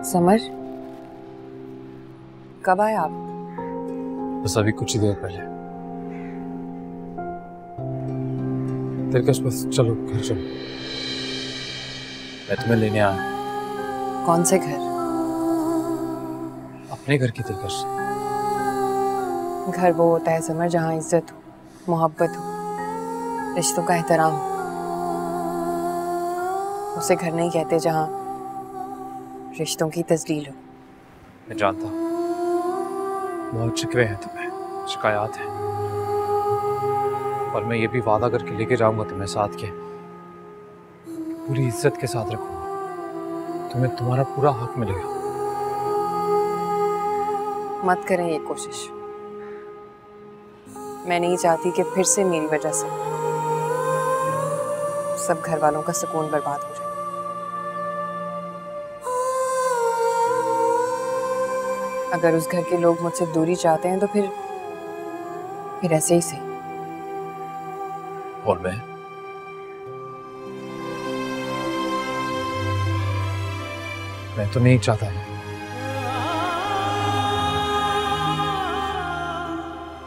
Summer, कब आए आप? बस अभी कुछ ही देर पहले। दिलकश बस चलो घर चलो, मैं तुम्हें लेने आया। कौन से घर? अपने घर की दिलकश। घर वो होता है समर जहाँ इज्जत हो, मोहब्बत हो, रिश्तों का एहतराम हो। उसे घर नहीं कहते जहाँ रिश्तों की तस्दील हो। मैं जानता हूँ बहुत शिकवे हैं तुम्हें, शिकायत हैं, और मैं ये भी वादा करके लेके जाऊंगा तुम्हें साथ के, पूरी इज्जत के साथ रखूंगा, तुम्हें तुम्हारा पूरा हक मिलेगा। मत करें ये कोशिश। मैं नहीं चाहती कि फिर से मेरी वजह से सब घर वालों का सुकून बर्बाद हो जाए। अगर उस घर के लोग मुझसे दूरी चाहते हैं तो फिर ऐसे ही सही। और मैं तो नहीं चाहता,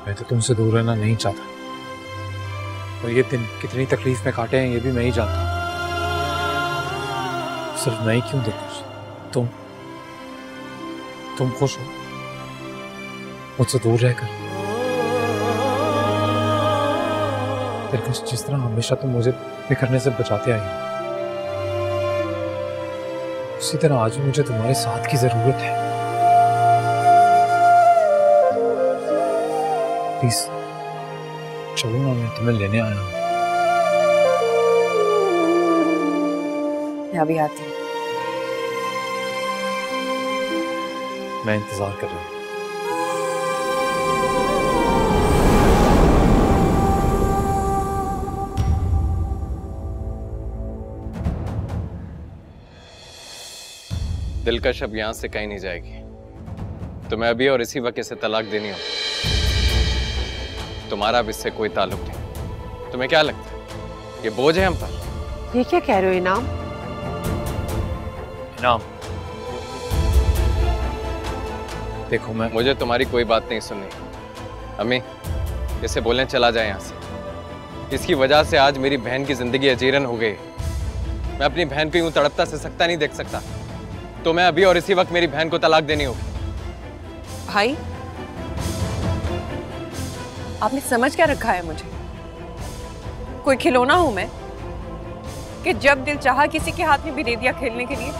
मैं तो तुमसे दूर रहना नहीं चाहता, और ये दिन कितनी तकलीफ में काटे हैं ये भी मैं ही जानता हूँ। सिर्फ मैं ही क्यों दिलकश, तुम खुश हो मुझसे दूर रहकर? दिलकश, जिस तरह हमेशा तुम मुझे बिखरने से बचाते आई हो, उसी तरह आज भी मुझे तुम्हारे साथ की जरूरत है। प्लीज चलो ना, मैं तुम्हें लेने आया हूँ। मैं अभी आती हूँ। मैं इंतजार कर रहा हूँ। दिलकश अब यहां से कहीं नहीं जाएगी। तुम्हें अभी और इसी वक्त इसे तलाक देनी हो। तुम्हारा अब इससे कोई ताल्लुक नहीं। तुम्हें क्या लगता है ये बोझ है हम पर? ये क्या कह रहे हो इनाम? इनाम, देखो मुझे तुम्हारी कोई बात नहीं सुननी। अम्मी, इसे बोलें चला जाए यहाँ से। इसकी वजह से आज मेरी बहन की जिंदगी अजीरन हो गई। मैं अपनी बहन को यूं तड़पता से सकता नहीं देख सकता, तो मैं अभी और इसी वक्त मेरी बहन को तलाक देनी होगी। भाई, आपने समझ क्या रखा है मुझे? कोई खिलौना हूं मैं कि जब दिल चाहा किसी के हाथ में भी दे दिया खेलने के लिए?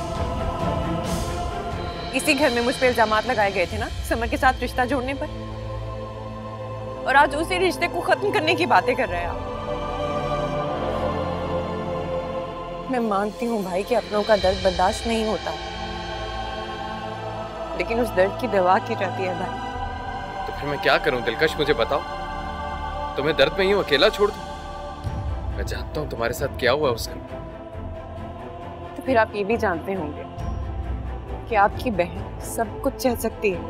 इसी घर में मुझ पर इल्जामात लगाए गए थे ना समर के साथ रिश्ता जोड़ने पर, और आज उसी रिश्ते को खत्म करने की बातें कर रहे हैं आप। मैं मानती हूँ भाई कि अपनों का दर्द बर्दाश्त नहीं होता, लेकिन उस दर्द की दवा की जाती है भाई। तो फिर मैं क्या करूं दिलकश, मुझे बताओ। तुम्हें दर्द में यूं अकेला छोड़ दूं? मैं जानता हूं तुम्हारे साथ क्या हुआ उस दिन। तो फिर आप ये भी जानते होंगे कि आपकी बहन सब कुछ सह सकती है,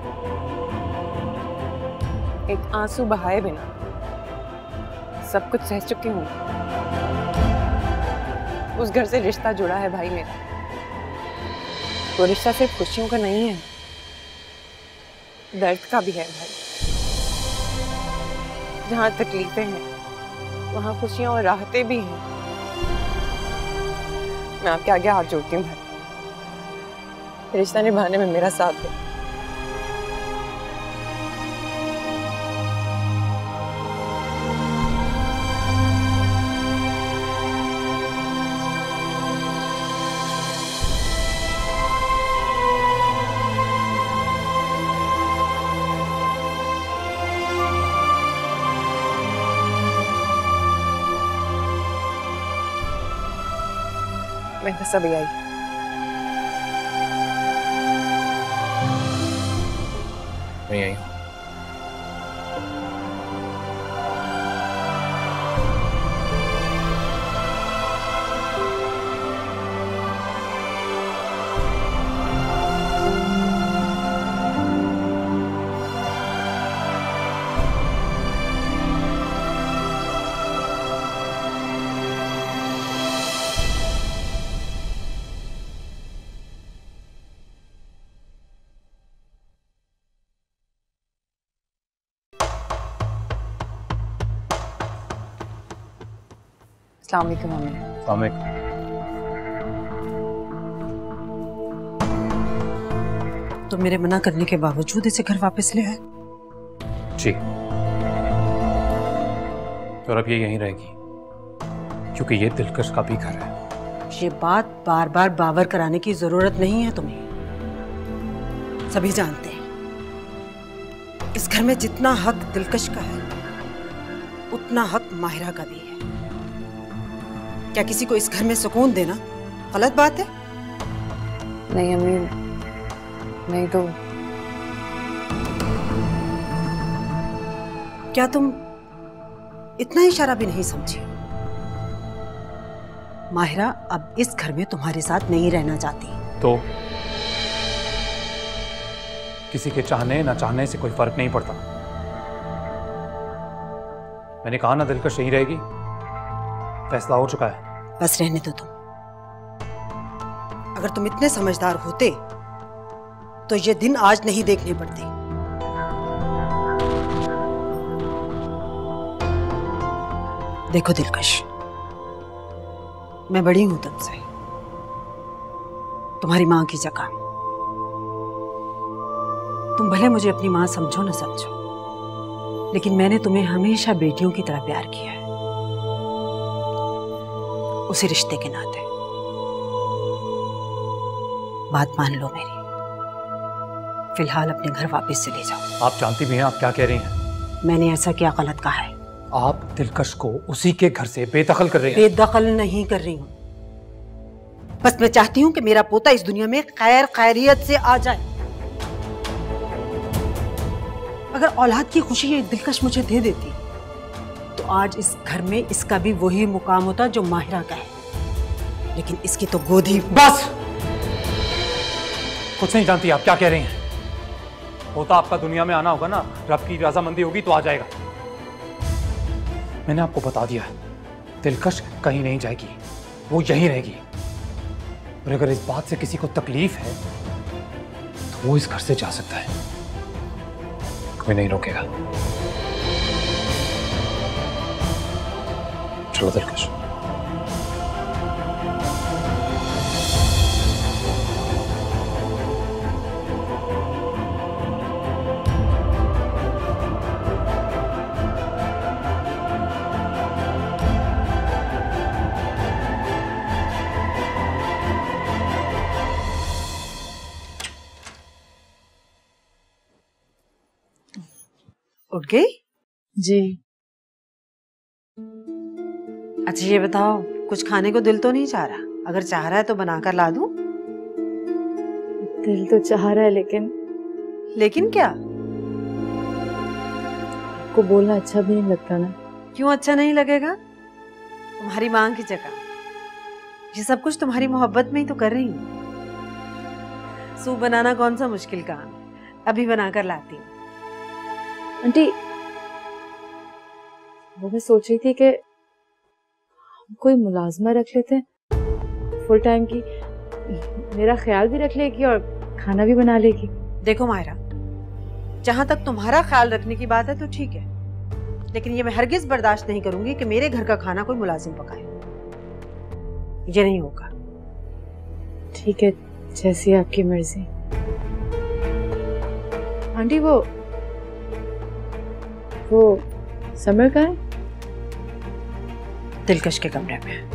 एक आंसू बहाए बिना सब कुछ सह चुकी हूँ। उस घर से रिश्ता जुड़ा है भाई मेरा। वो रिश्ता सिर्फ खुशियों का नहीं है, दर्द का भी है भाई। जहाँ तकलीफें हैं वहाँ खुशियाँ और राहतें भी हैं। मैं आपके आगे हाथ जोड़ती हूँ भाई, रिश्ता निभाने में मेरा साथ दो। मैं बस अभी आई। मैं यही हूँ। अस्सलाम वालेकुम मम्मी। सामने तो मेरे मना करने के बावजूद इसे घर वापस ले आए? जी, और अब ये यहीं रहेगी क्योंकि ये दिलकश का भी घर है। ये बात बार बार बावर कराने की जरूरत नहीं है तुम्हें, सभी जानते हैं इस घर में जितना हक दिलकश का है उतना हक माहिरा का भी है। क्या किसी को इस घर में सुकून देना गलत बात है? नहीं अम्मी, नहीं तो क्या तुम इतना इशारा भी नहीं समझी? माहिरा अब इस घर में तुम्हारे साथ नहीं रहना चाहती। तो किसी के चाहने ना चाहने से कोई फर्क नहीं पड़ता। मैंने कहा ना दिलकश यहीं रहेगी, फैसला हो चुका है। बस रहने दो तुम। अगर तुम इतने समझदार होते तो ये दिन आज नहीं देखने पड़ते। देखो दिलकश, मैं बड़ी हूं तुमसे, तुम्हारी मां की जगह। तुम भले मुझे अपनी मां समझो ना समझो, लेकिन मैंने तुम्हें हमेशा बेटियों की तरह प्यार किया है, उसी रिश्ते के नाते। बात मान लो मेरी, फिलहाल अपने घर वापस चले जाओ। आप जानती भी हैं आप क्या कह रही हैं। मैंने ऐसा क्या गलत कहा है? आप दिलकश को उसी के घर से बेदखल कर रही हैं। बेदखल नहीं कर रही हूं, बस मैं चाहती हूं कि मेरा पोता इस दुनिया में खैर खैरियत से आ जाए। अगर औलाद की खुशी ये दिलकश मुझे दे देती तो आज इस घर में इसका भी वही मुकाम होता जो माहिरा का है, लेकिन इसकी तो गोदी। बस, कुछ नहीं जानती आप क्या कह रही हैं। होता आपका दुनिया में आना होगा ना, रब की रजामंदी होगी तो आ जाएगा। मैंने आपको बता दिया है, दिलकश कहीं नहीं जाएगी, वो यहीं रहेगी। और अगर इस बात से किसी को तकलीफ है तो वो इस घर से जा सकता है, कोई नहीं रोकेगा। चलो दिलकश। उठ गई? जी। अच्छा ये बताओ, कुछ खाने को दिल तो नहीं चाह रहा? अगर चाह रहा है तो बनाकर ला दूं? दिल तो चाह रहा है, लेकिन क्या? आपको बोलना अच्छा भी नहीं लगता ना। क्यों अच्छा नहीं लगेगा? तुम्हारी मांग की जगह ये सब कुछ तुम्हारी मोहब्बत में ही तो कर रही हूँ। सूप बनाना कौन सा मुश्किल काम है, अभी बनाकर लाती हूँ। आंटी, वो मैं सोच रही थी कि कोई मुलाजमा रख लेते हैं फुल टाइम की, मेरा ख्याल भी रख लेगी और खाना भी बना लेगी। देखो माहिरा, जहां तक तुम्हारा ख्याल रखने की बात है तो ठीक है, लेकिन ये मैं हरगिज बर्दाश्त नहीं करूंगी कि मेरे घर का खाना कोई मुलाजिम पकाए। ये नहीं होगा। ठीक है, जैसी आपकी मर्जी। आंटी, वो समर का है? दिलकश के कमरे में।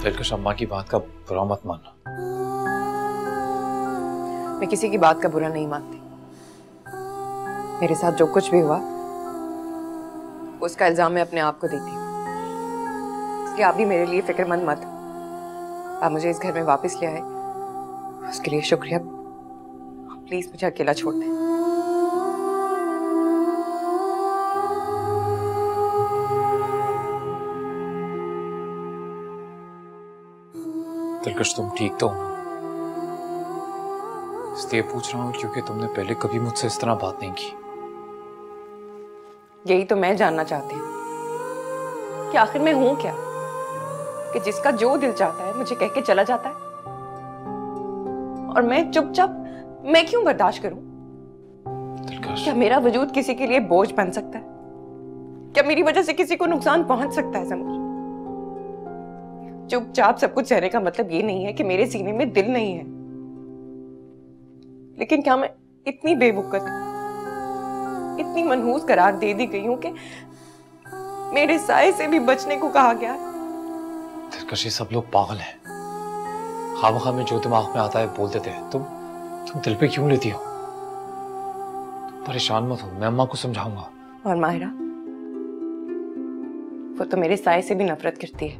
दिलकश, अम्मा की बात का बुरा मत मानना। मैं किसी की बात का बुरा नहीं मानती। मेरे साथ जो कुछ भी हुआ उसका इल्जाम मैं अपने आप को देती हूँ, इसलिए आप भी मेरे लिए फिक्रमंद मत। आप मुझे इस घर में वापस ले आए, उसके लिए शुक्रिया। प्लीज मुझे अकेला छोड़ दें। दिलकश, तुम ठीक तो हो? इसलिए पूछ रहा हूँ क्योंकि तुमने पहले कभी मुझसे इस तरह बात नहीं की। यही तो मैं जानना चाहती हूँ कि आखिर मैं हूं क्या, कि जिसका जो दिल चाहता है मुझे कह के चला जाता है और मैं चुपचाप मैं क्यों बर्दाश्त करूं? दिलकश, क्या मेरा वजूद किसी के लिए बोझ बन सकता है? क्या मेरी वजह से किसी को नुकसान पहुंच सकता है समर? चुपचाप सब कुछ सहने का मतलब ये नहीं है कि मेरे सीने में दिल नहीं है। लेकिन क्या मैं इतनी बेवकूफ, इतनी मनहूस करार दे दी गई हूं कि मेरे साए से भी बचने को कहा गया? दिलकश, ये सब लोग पागल हैं। खामखा में जो दिमाग में आता है बोल देते हैं। तुम दिल पे क्यों लेती हो? तुम परेशान मत हो, मैं अम्मा को समझाऊंगा। और माहिरा, वो तो मेरे साए से भी नफरत करती है।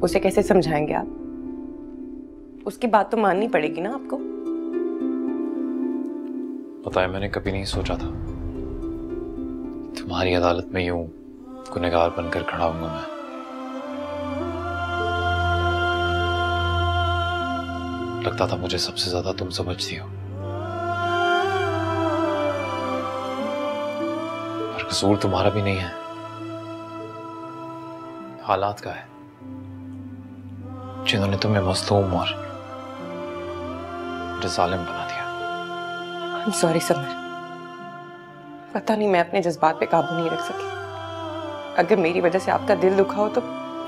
उसे कैसे समझाएंगे आप? उसकी बात तो माननी पड़ेगी ना आपको। पता है, मैंने कभी नहीं सोचा था तुम्हारी अदालत में यूं गुनहगार बनकर खड़ा हूंगा मैं। लगता था मुझे सबसे ज्यादा तुम समझती हो, पर कसूर तुम्हारा भी नहीं है, हालात का है जिन्होंने तुम्हें मजलूम और जालिम बना दिया। I'm sorry समर, पता नहीं मैं अपने जज्बात पे काबू नहीं रख सकी। अगर मेरी वजह से आपका दिल दुखा हो तो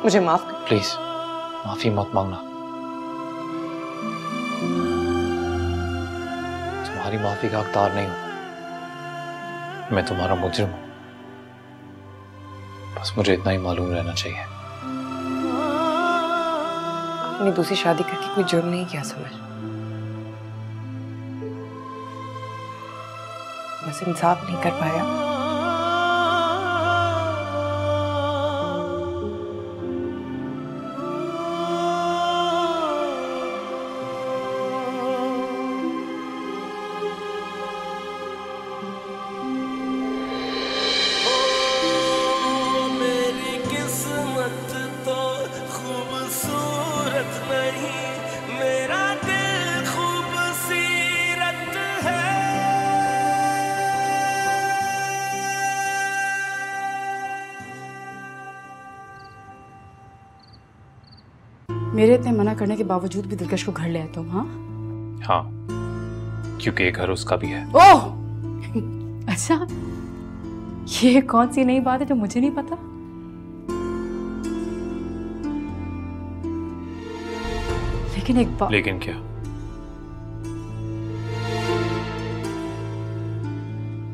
मुझे माफ कर। प्लीज माफी मत मांगना। तुम्हारी माफी का हकदार नहीं हूं मैं, तुम्हारा मुजरिम हूं। बस मुझे इतना ही मालूम रहना चाहिए। आपने दूसरी शादी करके कोई जुर्म नहीं किया समर, बस इंसाफ नहीं कर पाया। मेरी किस्मत तो खूबसूरत नहीं, मेरा दिल खूबसूरत है। मेरे इतने मना करने के बावजूद भी दिलकश को घर ले आए तुम? हाँ, क्योंकि ये घर उसका भी है। ओह अच्छा, ये कौन सी नई बात है जो मुझे नहीं पता? लेकिन एक बात। लेकिन क्या?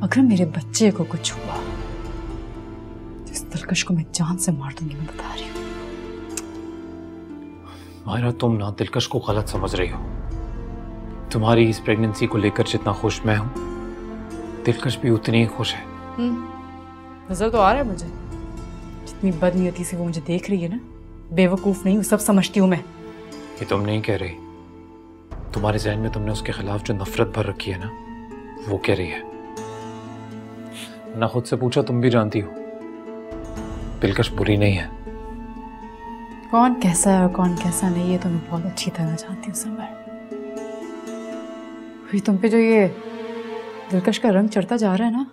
अगर मेरे बच्चे को कुछ हुआ तो इस दिलकश को मैं जान से मार दूंगी, मैं बता रही हूँ। माहिरा, तुम ना दिलकश को गलत समझ रही हो। तुम्हारी इस प्रेगनेंसी को लेकर जितना खुश मैं हूं, दिलकश भी उतनी ही खुश है। नजर तो आ रहा है मुझे, जितनी बदनीयती से वो मुझे देख रही है ना, बेवकूफ नहीं हूँ, सब समझती हूँ मैं। ये तुम नहीं कह रही, तुम्हारे जहन में तुमने उसके खिलाफ जो नफरत भर रखी है ना, वो कह रही है। ना खुद से पूछा, तुम भी जानती हो दिलकश बुरी नहीं है। कौन कैसा है और कौन कैसा नहीं है तो मैं बहुत अच्छी तरह जानती हूँ समर। अभी तुम पे जो ये दिलकश का रंग चढ़ता जा रहा है ना,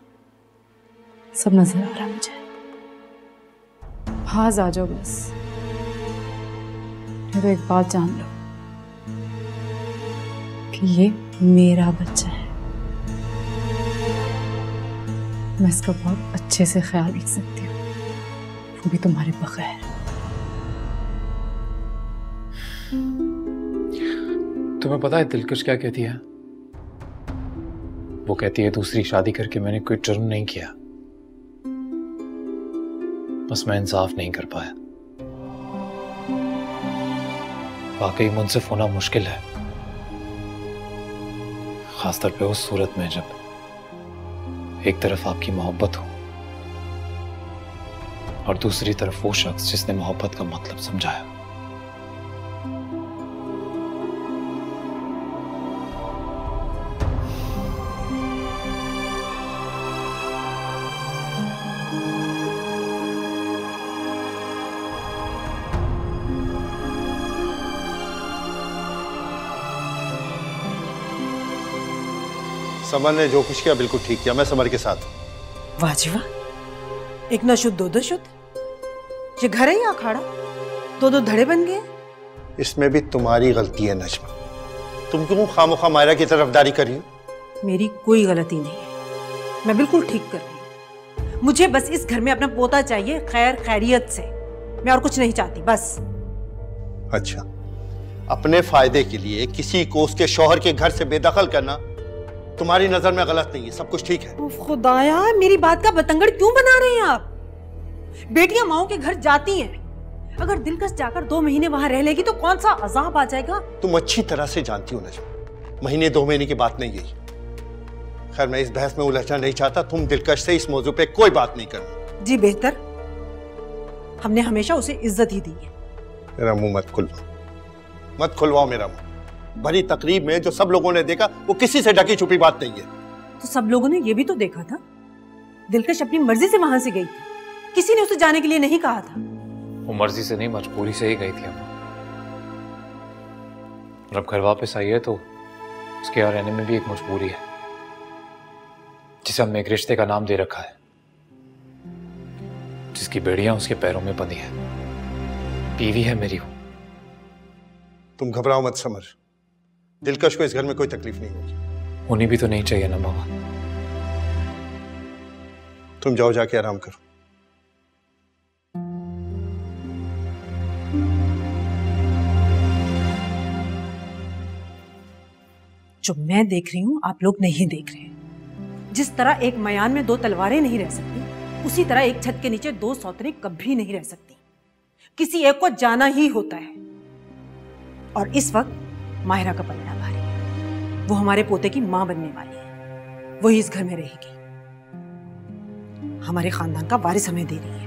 सब नजर आ रहा है मुझे। पास आ जाओ बस, ये तो एक बात जान लो कि ये मेरा बच्चा है, मैं इसका बहुत अच्छे से ख्याल रख सकती हूँ, वो भी तुम्हारे बगैर। तुम्हें पता है दिलकश क्या कहती है? वो कहती है दूसरी शादी करके मैंने कोई जुर्म नहीं किया, बस मैं इंसाफ नहीं कर पाया। वाकई मुंसिफ होना मुश्किल है, खासतौर पे उस सूरत में जब एक तरफ आपकी मोहब्बत हो और दूसरी तरफ वो शख्स जिसने मोहब्बत का मतलब समझाया। समर ने जो कुछ किया बिल्कुल ठीक किया, मैं समर के साथ। वाह जी वाह, एक न शुद्ध दो शुद्ध, ये घर है या अखाड़ा? दो धड़े बन गए। इसमें भी तुम्हारी गलती है नजमा, तुम क्यों खामोखा मायरा की तरफदारी कर रही हो? मेरी कोई गलती नहीं है, मैं बिल्कुल ठीक कर रही हूँ। मुझे बस इस घर में अपना पोता चाहिए, खैर खैरियत से। मैं और कुछ नहीं चाहती, बस। अच्छा, अपने फायदे के लिए किसी को उसके शौहर के घर से बेदखल करना तुम्हारी नजर में गलत नहीं है, सब कुछ ठीक है। खुदाया, मेरी बात का बतंगड़ क्यों बना रहे हैं आप? बेटियां माओ के घर जाती हैं, अगर दिलकश जाकर 2 महीने वहां रह लेगी तो कौन सा अजाब आ जाएगा? तुम अच्छी तरह से जानती हो नजम, महीने 2 महीने की बात नहीं यही। खैर, मैं इस बहस में उलझना नहीं चाहता, तुम दिलकश से इस मौजू पे कोई बात नहीं करना। जी बेहतर, हमने हमेशा उसे इज्जत ही दी है। मेरा मुंह मत खुलवाओ मेरा मुंह। भरी तकरीब में जो सब लोगों ने देखा वो किसी से ढकी छुपी बात नहीं है। तो सब लोगों ने ये भी तो देखा था, दिलकश अपनी मर्जी से वहां से गई थी, किसी ने उसे जाने के लिए नहीं कहा था। वो मर्जी से नहीं, मजबूरी से ही गई थी अम्मा। और अब घर वापस आई है तो उसके यहाँ रहने में भी एक मजबूरी है, जिसे हमने एक रिश्ते का नाम दे रखा है, जिसकी बेड़ियां उसके पैरों में बंधी है। बीवी है मेरी वो। तुम घबराओ मत समर, दिलकश को इस घर में कोई तकलीफ नहीं होगी। होनी भी तो नहीं चाहिए ना मामा। तुम जाओ, जाके आराम करो। जो मैं देख रही हूं आप लोग नहीं देख रहे। जिस तरह एक मयान में 2 तलवारें नहीं रह सकती, उसी तरह एक छत के नीचे 2 सौतरें कभी नहीं रह सकती। किसी एक को जाना ही होता है। और इस वक्त माहिरा का पलड़ा भारी है। वो हमारे पोते की मां बनने वाली है, वही इस घर में रहेगी, हमारे खानदान का वारिस हमें दे रही है।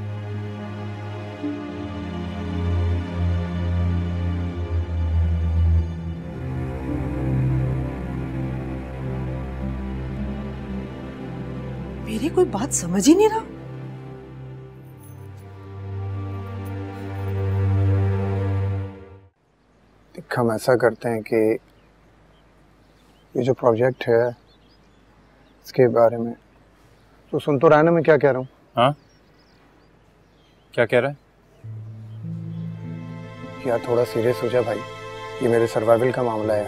मेरी कोई बात समझ ही नहीं रहा। हम ऐसा करते हैं कि ये जो प्रोजेक्ट है इसके बारे में तो सुन तो रहा है ना मैं क्या कह रहा हूँ? हाँ, क्या कह रहा है? यार थोड़ा सीरियस हो जा भाई, ये मेरे सर्वाइवल का मामला है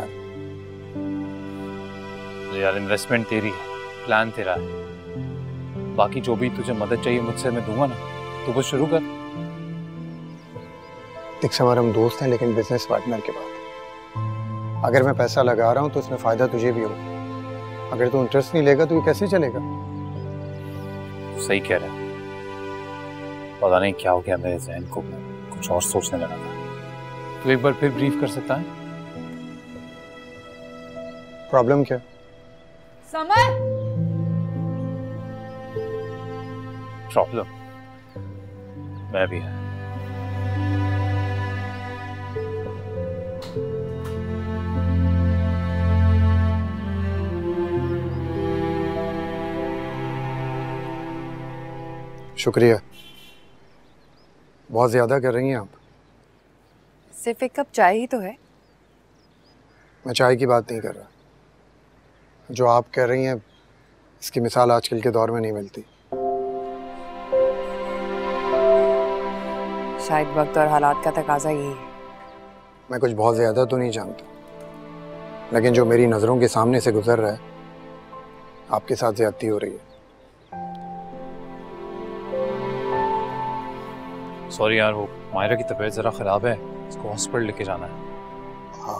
यार। इन्वेस्टमेंट तेरी है, प्लान तेरा है, बाकी जो भी तुझे मदद चाहिए मुझसे मैं दूंगा ना। तो बस शुरू कर। एक समय हम दोस्त हैं लेकिन बिजनेस पार्टनर के बाद। अगर मैं पैसा लगा रहा हूँ तो इसमें फायदा तुझे भी हो, अगर तू इंटरेस्ट नहीं लेगा तो ये कैसे चलेगा? सही कह रहा है, पता नहीं क्या हो गया मेरे जहन को, कुछ और सोचने लगा था। तू एक बार फिर ब्रीफ कर सकता है? प्रॉब्लम क्या? समर, प्रॉब्लम मैं भी है। शुक्रिया, बहुत ज्यादा कर रही हैं आप। सिर्फ एक कप चाय ही तो है। मैं चाय की बात नहीं कर रहा, जो आप कह रही हैं इसकी मिसाल आजकल के दौर में नहीं मिलती। शायद वक्त और हालात का तकाजा यही है। मैं कुछ बहुत ज्यादा तो नहीं जानता, लेकिन जो मेरी नजरों के सामने से गुजर रहा है, आपके साथ ज्यादती हो रही है। सॉरी यार, वो मायरा की तबीयत जरा खराब है, इसको हॉस्पिटल लेके जाना है।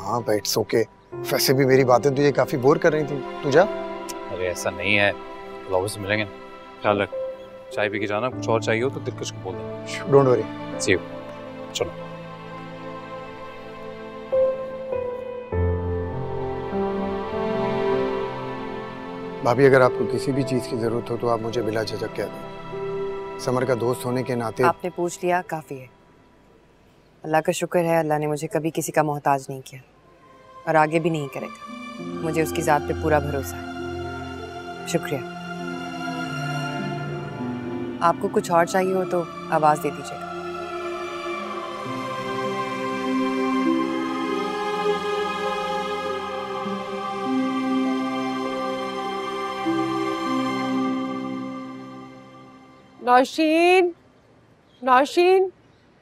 हाँ बट इट्स ओके। वैसे भी मेरी बातें तुझे काफी बोर कर रही थी, तू जा। अरे ऐसा नहीं है, वापस मिलेंगे। ख्याल रख, चाय पी के जाना। कुछ और चाहिए हो तो दिलकश को बोल दे। Don't worry. See you. चलो। भाभी, अगर आपको किसी भी चीज की जरूरत हो तो आप मुझे बिला झिझक कह दें। समर का दोस्त होने के नाते आपने पूछ लिया, काफी है। अल्लाह का शुक्र है, अल्लाह ने मुझे कभी किसी का मोहताज नहीं किया और आगे भी नहीं करेगा। मुझे उसकी जात पे पूरा भरोसा है। शुक्रिया। आपको कुछ और चाहिए हो तो आवाज दे दीजिएगा। नौशीन, नौशीन,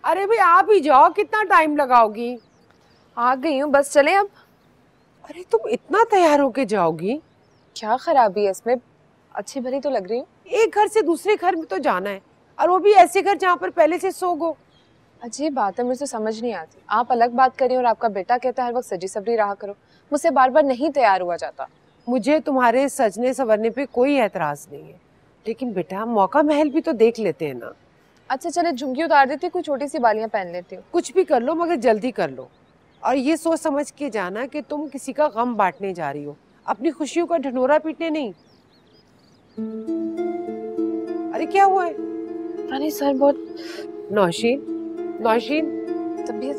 अरे भाई आप ही जाओ, कितना टाइम लगाओगी? आ गई हूँ, बस चलें अब। अरे तुम इतना तैयार होके जाओगी? क्या खराबी है इसमें? अच्छी भली तो लग रही हूँ। एक घर से दूसरे घर में तो जाना है, और वो भी ऐसे घर जहाँ पर पहले से सोगो। अजीब बात है, मुझे तो समझ नहीं आती। आप अलग बात करिए और आपका बेटा कहता है हर वक्त सजी सबरी रहा करो। मुझसे बार बार नहीं तैयार हुआ जाता। मुझे तुम्हारे सजने संवरने पे कोई एतराज नहीं है, लेकिन बेटा मौका महल भी तो देख लेते हैं ना। अच्छा चले, झुमकी उतार देती हूँ, कोई छोटी सी बालियां पहन लेती हूँ। कुछ भी कर लो मगर जल्दी कर लो, और ये सोच समझ के जाना कि तुम किसी का गम बांटने जा रही हो, अपनी खुशियों का ढिंढोरा पीटने नहीं। अरे क्या हुआ है? नहीं सर, बहुत नौशीन, नौशीन तबीयत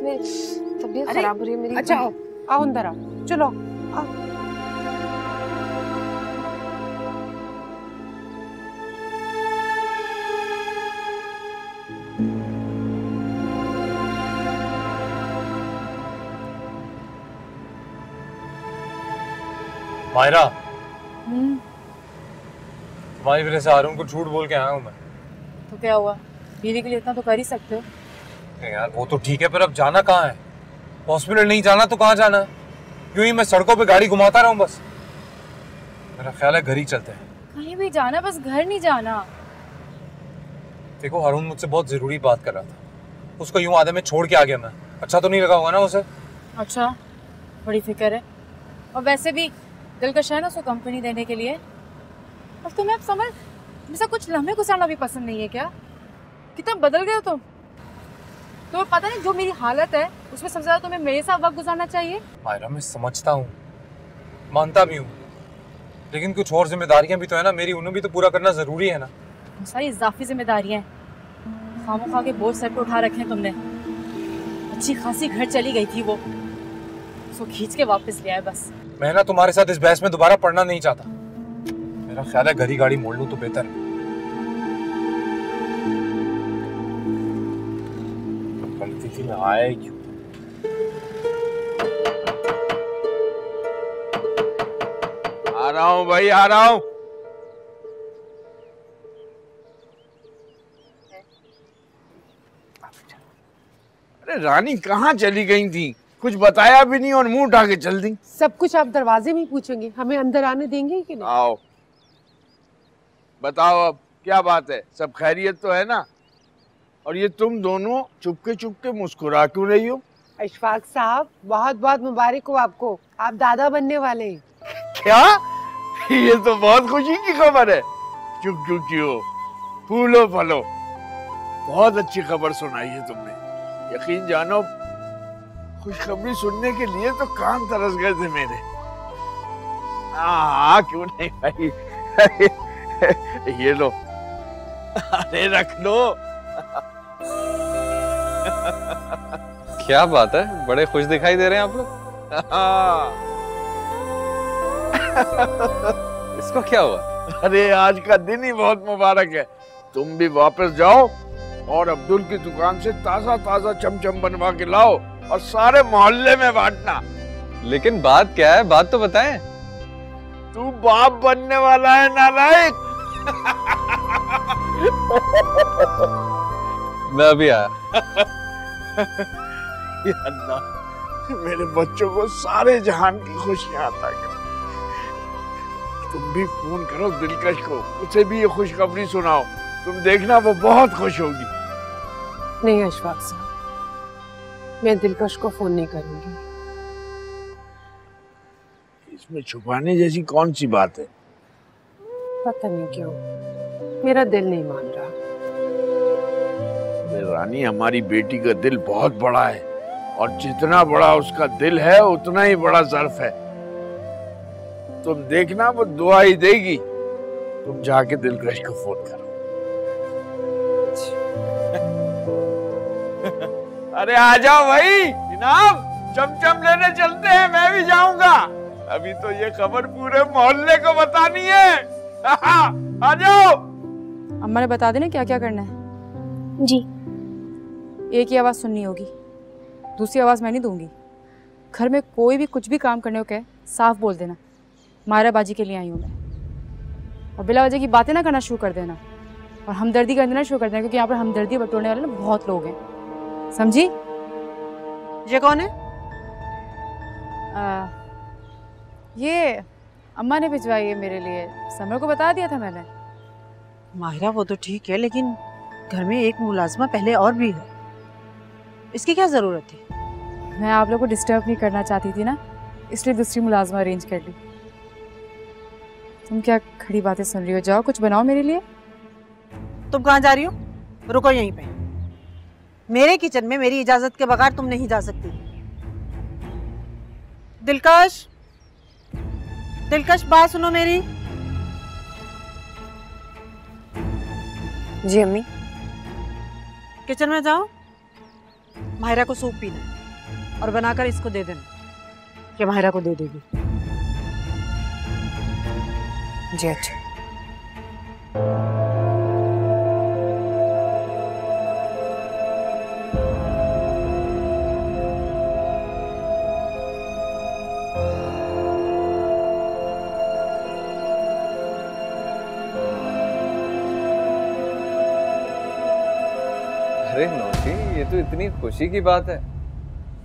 खराब हो रही है मेरी। अच्छा आओ, आओ अंदर आओ, चलो आओ। मायरा, तुम्हारी वजह से आरुण को झूठ बोल के आया हूँ मैं। तो क्या हुआ? बीवी के लिए इतना तो कर ही सकते हो। यार वो तो ठीक है, पर अब जाना कहाँ है? हॉस्पिटल नहीं जाना तो कहाँ जाना है? यूं ही मैं सड़कों पे गाड़ी घुमाता रहूं बस? मेरा ख्याल है घर ही चलते हैं। कहीं भी जाना, बस घर नहीं जाना। देखो अरुण मुझसे बहुत जरूरी बात कर रहा था, उसको यूं आधे में छोड़ के आ गया मैं। अच्छा तो नहीं लगा होगा ना उसे? अच्छा, बड़ी फिक्र है। और वैसे भी दिलकश है ना उसको कंपनी देने के लिए। और तुम्हें अब समझ मुझसे कुछ लम्हे गुजारना भी पसंद नहीं है क्या? कितना बदल गए हो तुम। तो पता नहीं जो मेरी हालत है उसमें सबसे ज्यादा तुम्हें मेरे साथ वक्त गुजारना चाहिए। मायरा मैं समझता हूँ, मानता भी हूँ, लेकिन कुछ और जिम्मेदारियां भी तो है ना मेरी, उन्हें भी तो पूरा करना जरूरी है ना। सारी इजाफी जिम्मेदारियां हैं, खामोखा के बोझ सर पे उठा रखे हैं तुमने। अच्छी खासी घर चली गई थी वो, उसको खींच के वापस ले आए बस। मैं ना तुम्हारे साथ इस बहस में दोबारा पढ़ना नहीं चाहता। मेरा ख्याल है घर ही गाड़ी मोड़ लूं तो बेहतर है। गलती थी मैं आया ही क्यों? आ रहा हूं भाई, आ रहा हूं। अरे रानी कहाँ चली गई थी? कुछ बताया भी नहीं और मुंह उठा के चल दी। सब कुछ आप दरवाजे में ही पूछेंगे, हमें अंदर आने देंगे कि नहीं? आओ बताओ अब क्या बात है, सब खैरियत तो है ना? और ये तुम दोनों चुपके मुस्कुरा क्यों रही हो? अशफाक साहब बहुत बहुत मुबारक हो आपको, आप दादा बनने वाले हैं। क्या? ये तो बहुत खुशी की खबर है। चुप क्यों क्यों, फूलो फलो, बहुत अच्छी खबर सुनाई है तुमने। यकीन जानो खुशखबरी सुनने के लिए तो कान तरस गए थे मेरे। हाँ क्यों नहीं भाई। ये लो, अरे रख लो। क्या बात है, बड़े खुश दिखाई दे रहे हैं आप लोग। इसको क्या हुआ? अरे आज का दिन ही बहुत मुबारक है। तुम भी वापस जाओ और अब्दुल की दुकान से ताजा ताजा चमचम बनवा के लाओ और सारे मोहल्ले में बांटना। लेकिन बात क्या है, बात तो बताएं। तू बाप बनने वाला है नालायक। मैं अभी आया। अल्लाह मेरे बच्चों को सारे जहान की खुशियां अता कर। तुम भी फोन करो दिलकश को, उसे भी ये खुशखबरी सुनाओ, तुम देखना वो बहुत खुश होगी। नहीं अशफाक साहब, मैं दिलकश को फोन नहीं करूंगी। इसमें छुपाने जैसी कौन सी बात है? पता नहीं क्यों मेरा दिल नहीं मान रहा। रानी हमारी बेटी का दिल बहुत बड़ा है और जितना बड़ा उसका दिल है उतना ही बड़ा ज़र्फ है। तुम देखना वो दुआ ही देगी। तुम जाके दिलकश को फोन करो। अरे आ जाओ भाई, इनाम चमचम लेने चलते हैं, मैं भी जाऊंगा। अभी तो ये खबर पूरे मोहल्ले को बतानी है। आ जाओ। अम्मा ने बता देना क्या क्या करना है। जी। एक ही आवाज़ सुननी होगी, दूसरी आवाज़ मैं नहीं दूंगी। घर में कोई भी कुछ भी काम करने को कहे साफ बोल देना, मायरा बाजी के लिए आई हूँ मैं। और बिला वजह की बातें ना करना शुरू कर देना और हमदर्दी कर देना शुरू कर देना, क्योंकि यहाँ पर हमदर्दी बटोरने वाले ना बहुत लोग हैं, समझी? ये कौन है? ये अम्मा ने भिजवाई है मेरे लिए, समर को बता दिया था मैंने। माहिरा वो तो ठीक है, लेकिन घर में एक मुलाजमा पहले और भी है, इसकी क्या जरूरत थी? मैं आप लोगों को डिस्टर्ब नहीं करना चाहती थी ना, इसलिए दूसरी मुलाजमा अरेंज कर ली। तुम क्या खड़ी बातें सुन रही हो? जाओ कुछ बनाओ मेरे लिए। तुम कहाँ जा रही हो? रुको यहीं पे। मेरे किचन में मेरी इजाजत के बगैर तुम नहीं जा सकती। दिलकश, दिलकश बात सुनो मेरी। जी अम्मी। किचन में जाओ, माहिरा को सूप पीना है और बनाकर इसको दे देना, कि माहिरा को दे देगी। जी अच्छा। अरे नौशी, ये तो इतनी खुशी की बात है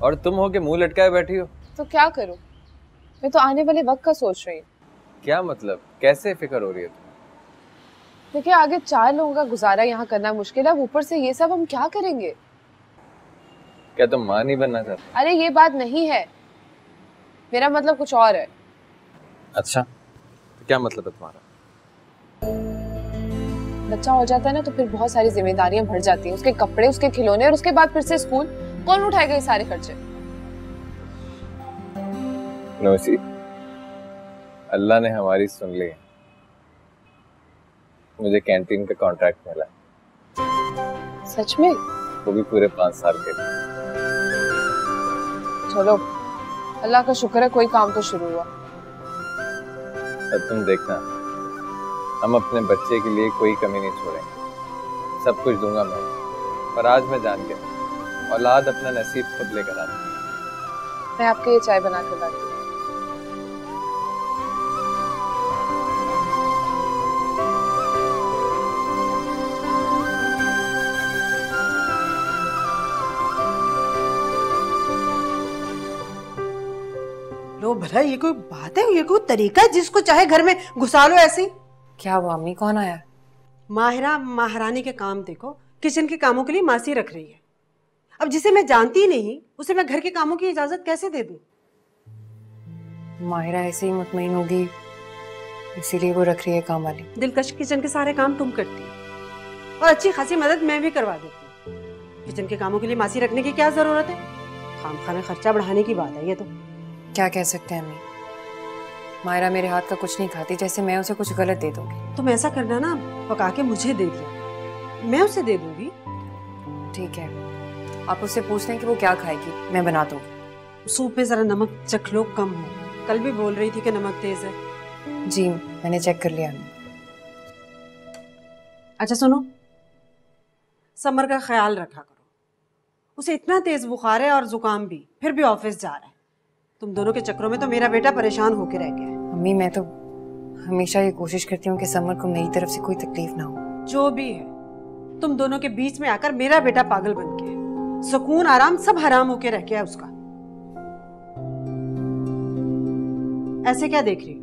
और तुम हो के मुंह लटकाए बैठी हो। तो क्या करूं? मैं तो आने वाले वक्त का सोच रही हूँ। क्या मतलब? कैसे फिक्र हो रही है तुम्हें? देखिए, आगे 4 लोगों का गुजारा यहाँ करना मुश्किल है, ऊपर से ये सब हम क्या करेंगे? क्या तुम माँ नहीं बनना चाहती? अरे ये बात नहीं है, मेरा मतलब कुछ और है। अच्छा, तो क्या मतलब है तुम्हारा? बच्चा हो जाता है ना तो फिर बहुत सारी जिम्मेदारियां बढ़ जाती हैं, उसके कपड़े, उसके खिलौने और उसके बाद फिर से स्कूल। कौन उठाएगा ये सारे खर्चे? नौशी, अल्लाह ने हमारी सुन ली है। मुझे कैंटीन का कॉन्ट्रैक्ट मिला। सच में? वो भी पूरे 5 साल के लिए। चलो, अल्लाह का शुक्र है कोई काम तो शुरू हुआ। अब तुम देखना, हम अपने बच्चे के लिए कोई कमी नहीं छोड़ेंगे। सब कुछ दूंगा मैं, पर आज मैं जान गया, औलाद अपना नसीब खुद लेकर आती है। मैं आपके लिए चाय बना कर लाती हूँ। लो भला, ये कोई बात है? ये कोई तरीका है जिसको चाहे घर में घुसा लो ऐसे? क्या हुआ अम्मी, कौन आया? माहिरा महारानी के काम देखो, किचन के कामों के लिए मासी रख रही है। अब जिसे मैं जानती ही नहीं, उसे मैं घर के कामों की इजाजत कैसे दे दूं? माहिरा ऐसे ही मुतमईन होगी, इसीलिए वो रख रही है काम वाली। दिलकश, किचन के सारे काम तुम करती हो और अच्छी खासी मदद मैं भी करवा देती हूँ। किचन के कामों के लिए मासी रखने की क्या जरूरत है? खामखा में खर्चा बढ़ाने की बात है ये तो। क्या कह सकते हैं अम्मी, माहिरा मेरे हाथ का कुछ नहीं खाती, जैसे मैं उसे कुछ गलत दे दूंगी। तुम ऐसा करना ना, पका के मुझे दे दिया, मैं उसे दे दूंगी। ठीक है, आप उससे पूछ लें कि वो क्या खाएगी, मैं बना दूंगी। सूप में जरा नमक चख लो, कम हो। कल भी बोल रही थी कि नमक तेज है। जी मैंने चेक कर लिया। अच्छा सुनो, समर का ख्याल रखा करो, उसे इतना तेज बुखार है और जुकाम भी, फिर भी ऑफिस जा रहा है। तुम दोनों के चक्करों में तो मेरा बेटा परेशान होके रह गया है। अम्मी मैं तो हमेशा ये कोशिश करती हूँ कि समर को मेरी तरफ से कोई तकलीफ ना हो। जो भी है, तुम दोनों के बीच में आकर मेरा बेटा पागल बन गया है, सुकून आराम सब हराम होके रह गया है उसका। ऐसे क्या देख रही हो?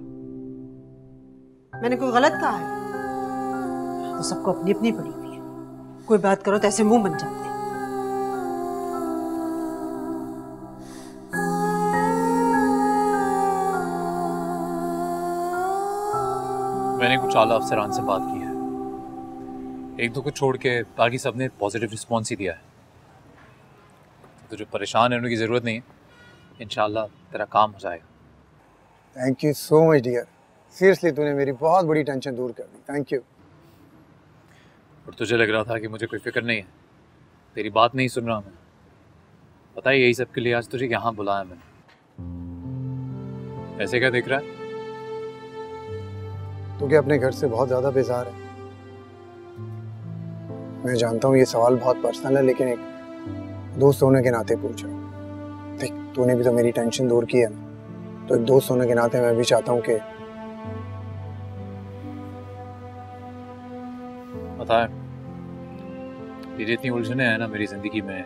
मैंने कोई गलत कहा है? तो सबको अपनी अपनी पड़ी हुई है, कोई बात करो तो ऐसे मुंह बन जाते हैं। मैंने कुछ आला अफसरान से बात की है, एक दो को छोड़ के बाकी सब ने पॉजिटिव रिस्पॉन्स ही दिया है। तो जो परेशान होने की ज़रूरत नहीं है, इंशाल्लाह तेरा काम हो जाएगा। Thank you so much dear, seriously तूने मेरी बहुत बड़ी टेंशन दूर कर दी, थैंक यू। और तुझे लग रहा था कि मुझे कोई फिक्र नहीं है, तेरी बात नहीं सुन रहा मैं। पता है यही सब के लिए आज तुझे यहाँ बुलाया मैंने। ऐसे क्या देख रहा है? तू क्या अपने घर से बहुत ज़्यादा बेजार है? मैं जानता हूँ ये सवाल बहुत पर्सनल है, लेकिन एक दोस्त होने के नाते पूछ रहा हूँ। देख, तूने भी तो मेरी टेंशन दूर की है ना, तो एक दोस्त होने के नाते मैं भी चाहता हूँ कि पता है ये जितनी उलझने हैं ना मेरी जिंदगी में,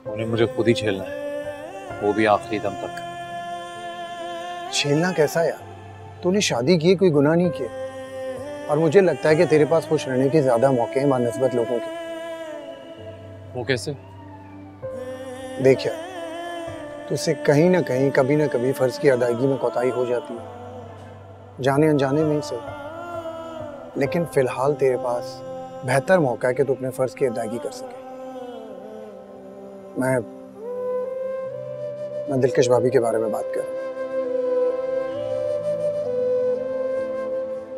उन्हें मुझे खुद ही झेलना है, वो भी आखिरी दम तक। झेलना कैसा यार? तूने शादी की, कोई गुनाह नहीं किया। और मुझे लगता है कि तेरे पास खुश रहने के ज्यादा मौके हैं मानस्बत लोगों के। वो कैसे? देख यार, तुझसे कहीं ना कहीं कभी ना कभी फर्ज की अदायगी में कोताही हो जाती है, जाने अनजाने में ही सही। लेकिन फिलहाल तेरे पास बेहतर मौका है कि तू अपने फर्ज की अदायगी कर सके। मैं दिलकश भाभी के बारे में बात कर।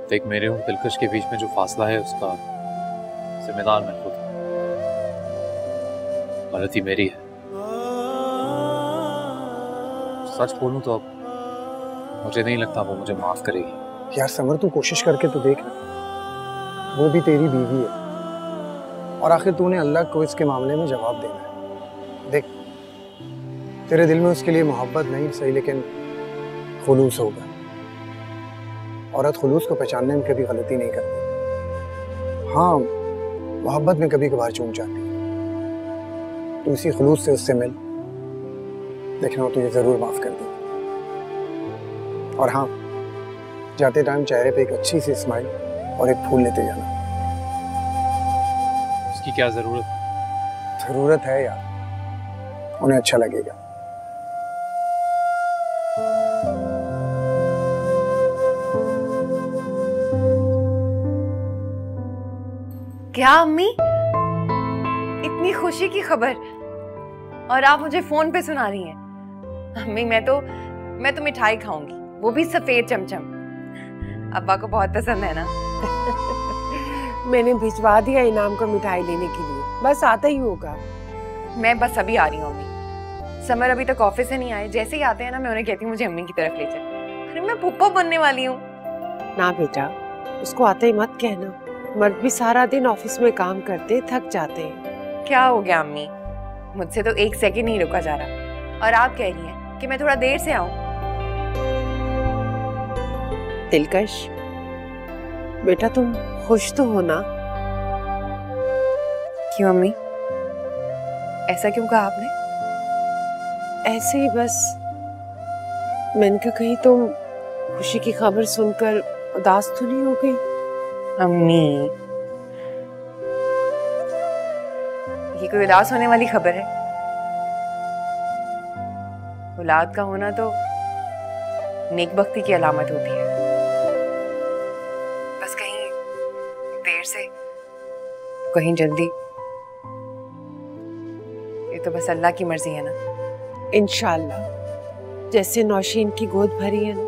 देख, मेरे और दिलकश के बीच में जो फासला है उसका जिम्मेदार मैं खुद हूं। गलती मेरी है। सच बोलूं तो अब मुझे नहीं लगता वो मुझे माफ करेगी। यार समर, तू कोशिश करके तो देख ना, वो भी तेरी बीवी है और आखिर तूने अल्लाह को इसके मामले में जवाब देना है। देख, तेरे दिल में उसके लिए मोहब्बत नहीं सही, लेकिन खुलूस होगा। औरत खुलूस को पहचानने में कभी गलती नहीं करती। हाँ, मोहब्बत में कभी कभार चूक जाती है। तो उसी खुलूस से उससे मिल, देखना वो तुझे जरूर माफ कर दे। और हाँ, जाते टाइम चेहरे पे एक अच्छी सी स्माइल और एक फूल लेते जाना। उसकी क्या जरूरत? जरूरत है यार, उन्हें अच्छा लगेगा। क्या अम्मी, इतनी खुशी की खबर और आप मुझे फोन पे सुना रही हैं? अम्मी, मैं तो मिठाई खाऊंगी, वो भी सफेद चमचम। अब्बा को बहुत पसंद है ना। मैंने भिजवा दिया इनाम को मिठाई लेने के लिए, बस आता ही होगा। मैं बस अभी आ रही हूँ अम्मी। समर अभी तक ऑफिस से नहीं आए, जैसे ही आते हैं ना मैं उन्हें कहती हूँ मुझे अम्मी की तरफ ले चल। अरे मैं पुप्पा बनने वाली हूँ। ना बेटा, उसको आते ही मत कहना। मर्द भी सारा दिन ऑफिस में काम करते थक जाते हैं। क्या हो गया अम्मी, मुझसे तो एक सेकंड नहीं रुका जा रहा और आप कह रही हैं कि मैं थोड़ा देर से आऊं। दिलकश बेटा, तुम खुश तो हो ना? क्यों अम्मी, ऐसा क्यों कहा आपने? ऐसे ही बस, मैंने कहा कहीं तुम खुशी की खबर सुनकर उदास तो नहीं हो गई? अम्मी, ये कोई उदास होने वाली खबर है? औलाद का होना तो नेकबख्ती की अलामत होती है। बस कहीं देर से, कहीं जल्दी, ये तो बस अल्लाह की मर्जी है ना। इंशाल्लाह, जैसे नौशीन की गोद भरी है ना,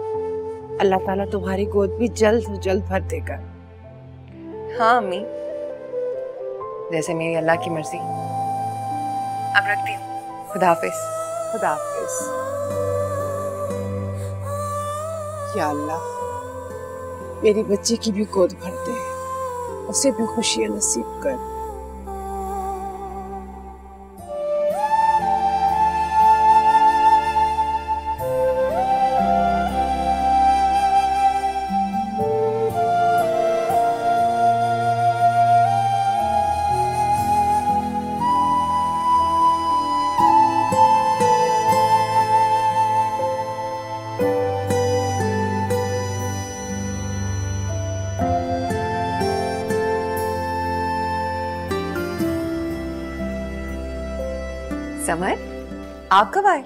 अल्लाह ताला तुम्हारी गोद भी जल्द से जल्द भर देगा। हाँ अम्मी, जैसे मेरी अल्लाह की मर्जी। अब रखती हूँ, खुदा हाफिज। खुदा हाफिज। या अल्लाह, मेरी बच्ची की भी गोद भर दे, उसे भी खुशियां नसीब कर। समर, आप कब आए?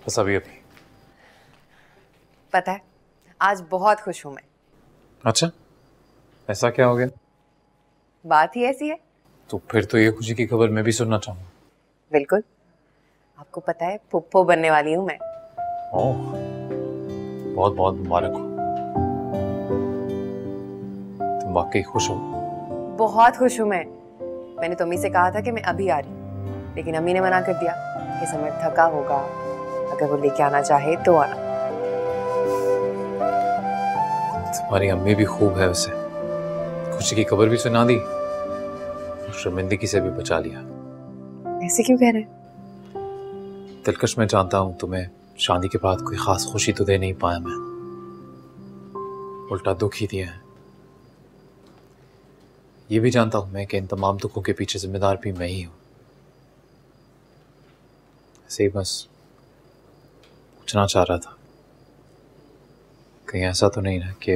बस अभी अभी। पता है, आज बहुत खुश हूं मैं। अच्छा, ऐसा क्या हो गया? बात ही ऐसी है। तो फिर तो ये खुशी की खबर मैं भी सुनना चाहूंगा। बिल्कुल, आपको पता है पुप्पो बनने वाली हूँ मैं। ओह, बहुत बहुत मुबारक हो। तुम वाकई खुश हो? बहुत खुश हूँ मैं। मैंने तो अम्मी से कहा था कि मैं अभी आ रही हूँ, लेकिन अम्मी ने मना कर दिया कि समर थका होगा, अगर वो लेके आना चाहे तो आना। तुम्हारी अम्मी भी खूब है वैसे, खुशी की खबर भी सुना दी, शर्मिंदगी से भी बचा लिया। ऐसे क्यों कह रहे हैं? दिलकश, मैं जानता हूँ तुम्हें शादी के बाद कोई खास खुशी तो दे नहीं पाया मैं, उल्टा दुख ही दिया है। ये भी जानता हूँ मैं कि इन तमाम दुखों के पीछे जिम्मेदार भी मैं ही हूँ। ऐसे ही बस पूछना चाह रहा था कहीं ऐसा तो नहीं ना कि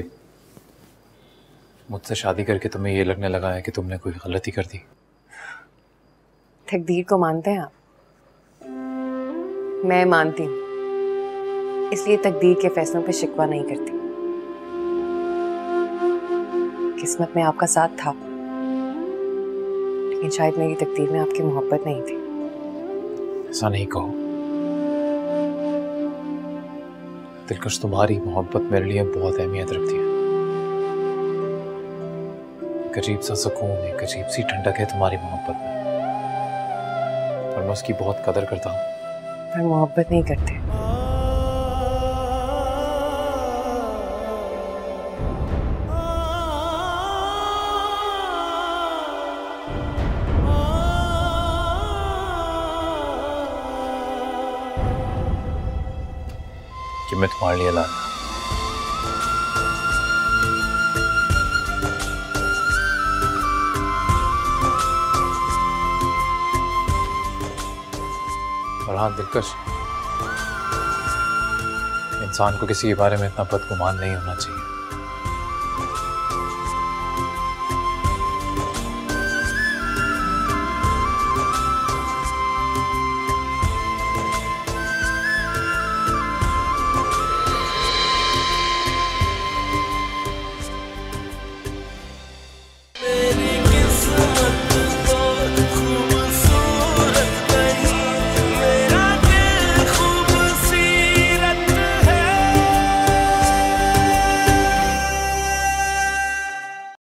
मुझसे शादी करके तुम्हें ये लगने लगा है कि तुमने कोई गलती कर दी? तकदीर को मानते हैं आप? मैं मानती हूँ, इसलिए तकदीर के फैसलों पे शिकवा नहीं करती। किस्मत में आपका साथ था, लेकिन शायद मेरी तकदीर में आपकी मोहब्बत नहीं थी। ऐसा नहीं कहो दिलकश, तुम्हारी मोहब्बत मेरे लिए बहुत अहमियत रखती है। एक अजीब सा सुकून, एक अजीब सी ठंडक है तुम्हारी मोहब्बत में, और मैं उसकी बहुत कदर करता हूँ। पर मोहब्बत नहीं करते। कि मैं तुम्हारे लिए ला और हाँ दिलकश, इंसान को किसी के बारे में इतना बदगुमान नहीं होना चाहिए।